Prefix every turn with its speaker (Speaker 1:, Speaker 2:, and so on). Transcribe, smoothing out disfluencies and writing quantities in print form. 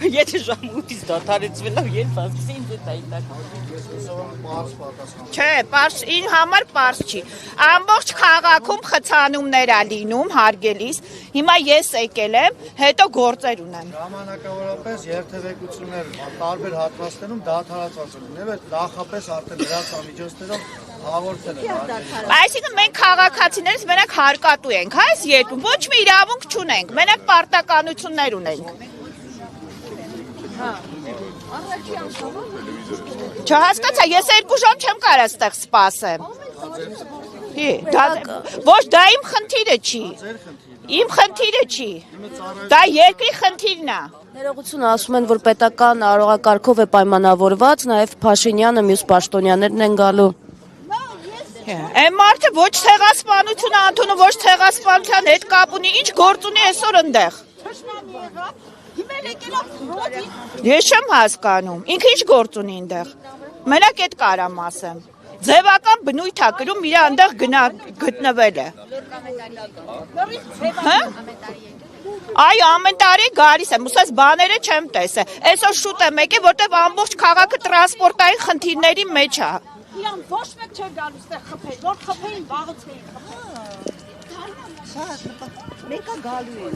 Speaker 1: Եթե ժամ 8-ից դադարեցվելով երբ ասեցի ինձ այդ այդակ։
Speaker 2: Չէ, ին համար պարզ չի։ Ամբողջ քաղաքում խցանումներ ա լինում հարգելիս։ Հիմա ես եկել եմ, հետո գործեր ունեմ։
Speaker 3: Ժամանակավորապես երթևեկություններ տարբեր հատվածներում դադարացված են։ Եվ այդ նախապես արդեն լրատվամիջոցներով հաղորդել են։
Speaker 2: Այսինքն մենք քաղաքացիներից մենակ հարկատու ենք, հա, այս երկում ոչ մի իրավունք չունենք, մենակ պարտականություններ ունենք։ Չհասկացա, ես 2 ժամ չեմ կարող այստեղ սպասեմ։ Ոչ, դա իմ խնդիրը չի։ Իմ խնդիրը չի։ Դա երկրի խնդիրն է։
Speaker 4: Ներողություն ասում են, որ պետական արարողակարգով է պայմանավորված, նաև Փաշինյանը, մյուս պաշտոնյաներն են գալու։
Speaker 2: Այն մարդը ոչ ցեղասպանություն անդունում, ոչ ցեղասպանության հետ կապ ունի, ինչ գործ ունի այսօր ընդեղ։ Ես չեմ հասկանում, ինքը ինչ գործ ունի այնտեղ։ Մենակ այդ կարամ ասեմ։ Ձևական բնույթ ա կրում, իր այնտեղ գտնվել է։ Այ ամեն տարի գալիս եմ, ուսած բաները չեմ տեսել։ Այսօր շուտ եմ եկել, որտեվ ամբողջ քաղաքը տրանսպորտային խնդիրների մեջ է։
Speaker 5: Իրան ոչ մեկ չէր գալու ստեղ խփել, որ խփեին վաղուց էին խփել։ Մեկը գալու է։